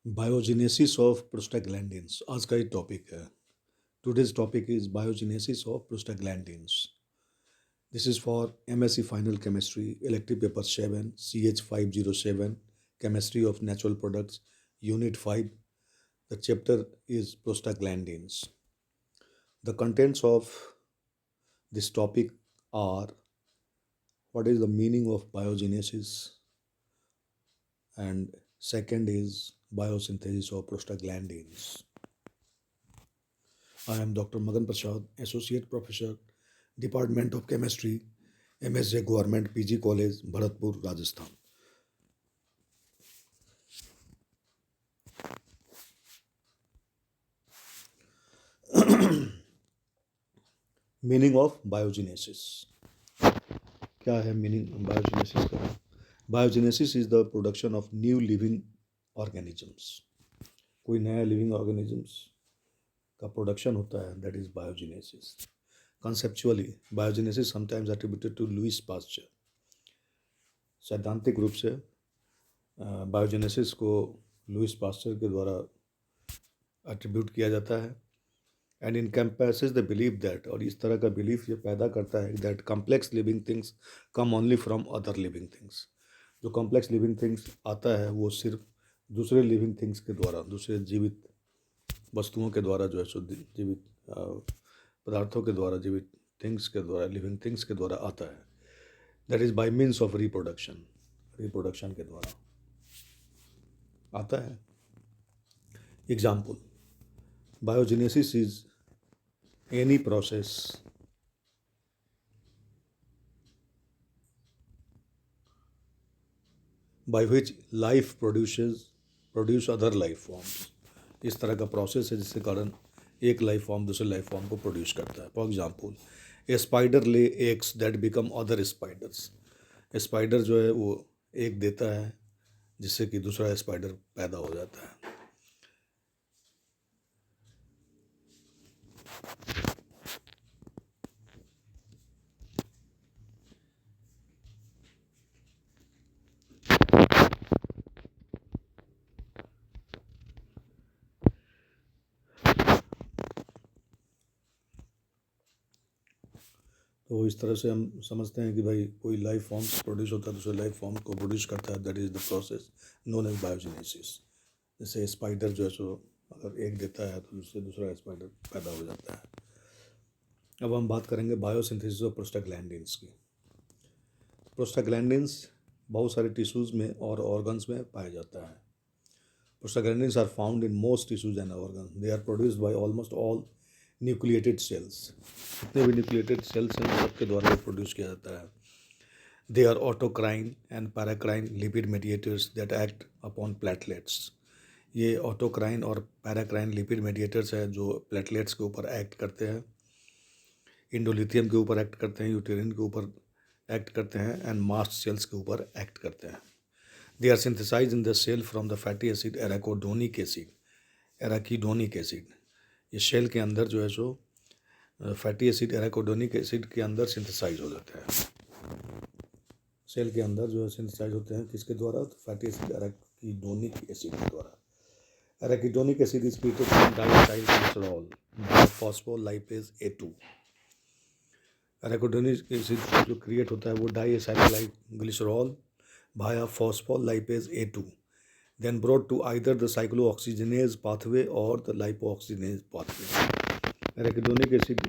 Biogenesis of prostaglandins आज का ही topic है। Today's topic is biogenesis of prostaglandins. This is for MSc final chemistry elective paper 7 CH507 chemistry of natural products unit 5। The chapter is prostaglandins. The contents of this topic are: what is the meaning of biogenesis, and second is biosynthesis of prostaglandins. I am Dr. Magan Prasad, Associate Professor, Department of Chemistry, MSJ Government PG College, Bharatpur, Rajasthan. Meaning of biogenesis. क्या है meaning biogenesis का? Biogenesis is the production of new living organisms. कोई नया living organisms का production होता है, that is biogenesis. Conceptually biogenesis sometimes attributed to Louis Pasteur. सैद्धांतिक रूप से बायोजेनेसिस को लुईस पास्चर के द्वारा एट्रीब्यूट किया जाता है। एंड इनकम्पैसेस द बिलीव दैट, और इस तरह का बिलीफ ये पैदा करता है that complex living things come only from other living things. जो कॉम्प्लेक्स लिविंग थिंग्स आता है वो सिर्फ दूसरे लिविंग थिंग्स के द्वारा, दूसरे जीवित वस्तुओं के द्वारा, जो है सो जीवित पदार्थों के द्वारा, जीवित थिंग्स के द्वारा, लिविंग थिंग्स के द्वारा आता है। That is by means of reproduction, reproduction के द्वारा आता है। Example: biogenesis is any process by which life produce other life forms। इस तरह का प्रोसेस है जिसके कारण एक लाइफ फॉर्म दूसरे लाइफ फॉर्म को प्रोड्यूस करता है। For example, A spider lay eggs that become other spiders. Spider जो है वो एग देता है जिससे कि दूसरा स्पाइडर पैदा हो जाता है। तो इस तरह से हम समझते हैं कि भाई कोई लाइफ फॉर्म्स प्रोड्यूस होता है, दूसरे लाइफ फॉर्म को प्रोड्यूस करता है, that is the process known as biogenesis. जैसे स्पाइडर जो है सो अगर एग देता है तो उससे दूसरा स्पाइडर पैदा हो जाता है। अब हम बात करेंगे बायोसिंथेसिस ऑफ प्रोस्टाग्लैंडिन्स की। प्रोस्टाग्लैंडिन्स बहुत सारे टिश्यूज़ में और ऑर्गन्स में पाया जाता है। Prostaglandins are found in most tissues and organ. They are produced by almost all nucleated cells. जितने भी न्यूक्लिएटेड सेल्स हैं सबके द्वारा प्रोड्यूस किया जाता है। They are autocrine and paracrine lipid mediators that act upon platelets. ये ऑटोक्राइन और पैराक्राइन लिपिड मेडिएटर्स हैं जो प्लेटलेट्स के ऊपर एक्ट करते हैं, इंडोलिथियम के ऊपर एक्ट करते हैं, यूटेरिन के ऊपर एक्ट करते हैं, एंड मास्ट सेल्स के ऊपर एक्ट करते हैं। They are synthesize in the cell from the fatty acid arachidonic acid. Arachidonic acid ये सेल के अंदर जो है so fatty acid arachidonic acid के अंदर सिंथेसाइज हो जाता है। सेल के अंदर जो है सिंथेसाइज होते हैं किसके द्वारा? तो फैटी एसिड एराकीडोनिक एसिड के द्वारा। Arachidonic acid is created from diacyl glycerol by phospholipase A2। Arachidonic acid जो क्रिएट होता है वो diacyl glycerol via phospholipase A2, then brought to either the cyclooxygenase pathway or the lipoxygenase pathway। Arachidonic acid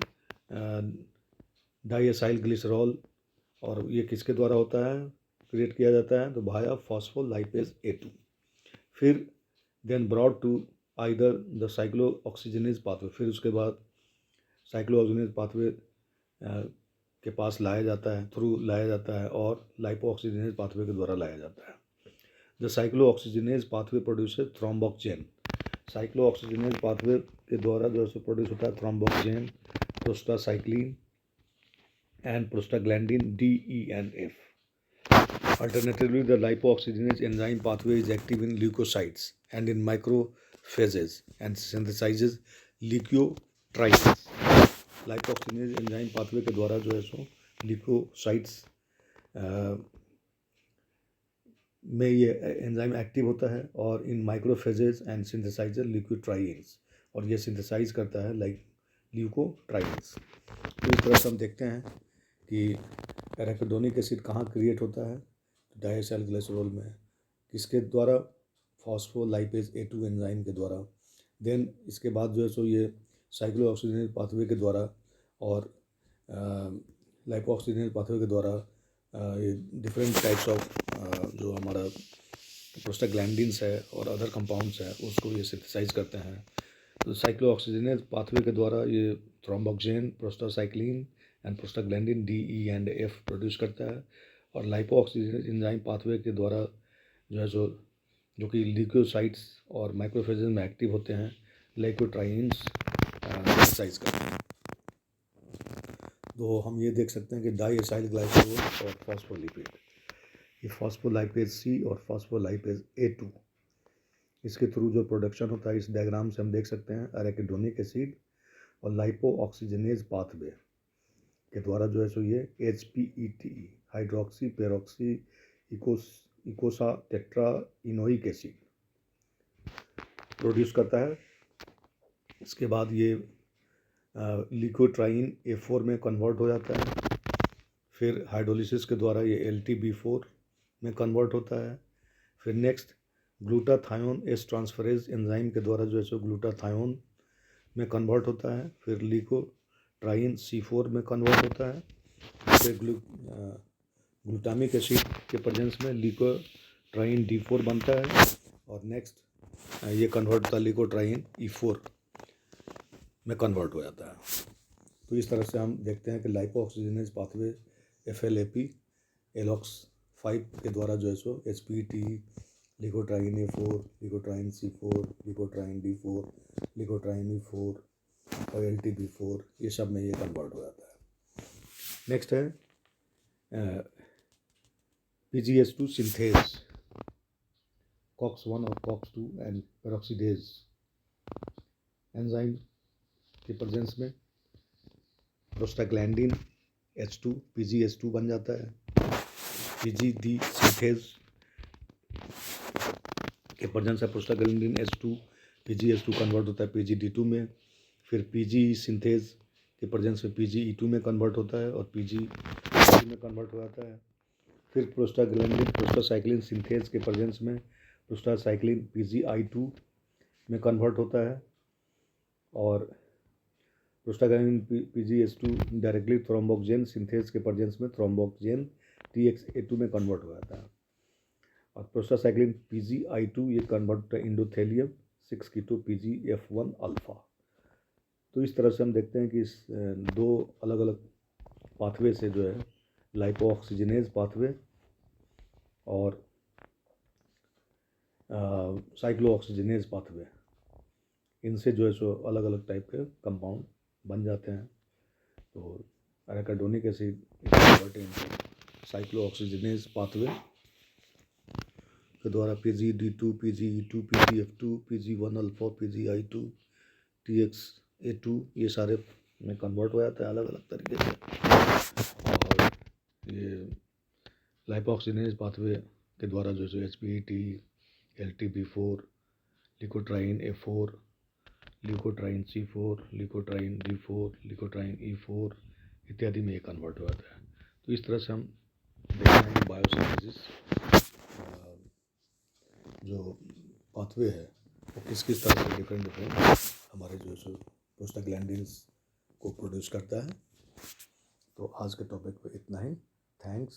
diacyl glycerol, और ये किसके द्वारा होता है, क्रिएट किया जाता है? तो भाया फॉस्फोलाइपेज A2। फिर then brought to either the cyclooxygenase pathway, फिर उसके बाद साइक्लोऑक्सीजनेज पाथवे के पास लाया जाता है, थ्रू लाया जाता है, और लाइपोऑक्सीजनेज पाथवे के द्वारा लाया जाता है। The cyclooxygenase pathway produces thromboxane. Cyclooxygenase pathway के द्वारा जो है प्रोड्यूस होता है thromboxane, prostacyclin and prostaglandin D, E and F। Alternatively, the lipoxygenase enzyme pathway is active in leukocytes and in macrophages and synthesizes leukotrienes। Lipoxygenase enzyme pathway के द्वारा जो है सो ल्यूकोसाइट्स में ये एंजाइम एक्टिव होता है, और इन माइक्रोफेजेज एंड सिंथेसाइजर ल्यूकोट्राइन्स, और ये सिंथेसाइज करता है लाइक ल्यूकोट्राइन्स। तो इस तरह से हम देखते हैं कि एराकिडोनिक एसिड कहाँ क्रिएट होता है, डायएसाइल ग्लिसरॉल में, किसके द्वारा, फॉस्फोलाइपेज A2 एंजाइम के द्वारा। देन इसके बाद जो है सो ये साइक्लोऑक्सीजनेज पाथवे के द्वारा और लाइपोऑक्सीजनेज पाथवे के द्वारा ये डिफरेंट टाइप्स ऑफ जो हमारा प्रोस्टाग्लैंडिन्स है और अदर कंपाउंड्स है उसको ये सिंथेसाइज करते हैं। तो साइक्लोऑक्सीजनेज पाथवे के द्वारा ये thromboxane, prostacyclin and prostaglandin D, E and F produce करता है, और लाइपोऑक्सीजनेज एंजाइम पाथवे के द्वारा जो है सो, जो कि ल्यूकोसाइट्स और माइक्रोफेजेज में एक्टिव होते हैं, ल्यूकोट्राइन्स सिंथेसाइज करते हैं। तो हम ये देख सकते हैं कि डायएसाइल ग्लाइसरॉल और फॉस्फोलिपिड, ये फॉस्फोलाइपेज C और फॉस्फोलाइपेज A2, इसके थ्रू जो प्रोडक्शन होता है, इस डायग्राम से हम देख सकते हैं एराकिडोनिक एसिड और लाइपोऑक्सीजनेज पाथवे के द्वारा जो है सो ये HPET hydroxy peroxy eicosa tetra enoic acid produce करता है। इसके बाद ये ल्यूकोट्राइन A4 में कन्वर्ट हो जाता है, फिर हाइड्रोलिसिस के द्वारा ये LTB4 में कन्वर्ट होता है, फिर next glutathione S transferase enzyme के द्वारा जो है सो ग्लूटाथायोन में कन्वर्ट होता है, फिर ल्यूकोट्राइन C4 में कन्वर्ट होता है, फिर ग्लूटामिक एसिड के प्रेजेंस में ल्यूकोट्राइन D4 बनता है, और नेक्स्ट ये कन्वर्ट होता है ल्यूकोट्राइन E4 में कन्वर्ट हो जाता है। तो इस तरह से हम देखते हैं कि लाइपोऑक्सीजनेज पाथवे FLAP एलॉक्स 5 के द्वारा जो है सो HPET, leukotriene A4, leukotriene C4, leukotriene D4, leukotriene E4 और LTB4, ये सब में ये कन्वर्ट हो जाता है। नेक्स्ट है PGH2 सिंथेज, COX1 और COX2 एंड पेरोक्सीडेज एंजाइम के प्रेजेंस में प्रोस्टाग्लैंडिन H2 PGH2 बन जाता है। PGD सिंथेज के प्रेजेंस से प्रोस्टाग्लैंडिन H2 PGH2 कन्वर्ट होता है PGD2 में, फिर PG सिंथेज के प्रेजेंस में PGE2 में कन्वर्ट होता है और PGD में कन्वर्ट हो जाता है। फिर प्रोस्टाग्लैंडिन प्रोस्टासाइक्लिन सिंथेज के प्रेजेंस में प्रोस्टासाइक्लिन PGI2 में कन्वर्ट होता है, और prostaglandin PGH2 directly thromboxane synthase के प्रेजेंस में थ्रोम्बोक्सेन TXA2 में कन्वर्ट हो जाता है, और प्रोस्टासाइक्लिन PGI2 ये कन्वर्ट होता है इंडोथेलियम 6 कीटो PGF1 अल्फा। तो इस तरह से हम देखते हैं कि इस दो अलग अलग पाथवे से जो है लाइपोऑक्सीजनेज पाथवे और साइक्लोऑक्सीजनेज पाथवे, इनसे जो है सो अलग अलग टाइप के कंपाउंड बन जाते हैं। तो एराकिडोनिक एसिड साइक्लोऑक्सीजनेज पाथवे के द्वारा PGD2, PGE2, PGF2, PG1 alpha, PGI2, TXA2 ये सारे में कन्वर्ट हो जाता है अलग अलग तरीके से, और ये लाइपोऑक्सीजनेज पाथवे के द्वारा जो है HPET, LTB4, leukotriene A4, leukotriene C4, leukotriene D4, leukotriene E4 इत्यादि में ये कन्वर्ट हो जाता है। तो इस तरह से हम देखते हैं कि बायोसिंथेसिस जो पाथवे है वो किस किस तरह से डिफरेंट हमारे जो है प्रोस्टाग्लैंडिन्स को प्रोड्यूस करता है। तो आज के टॉपिक पे इतना ही। थैंक्स।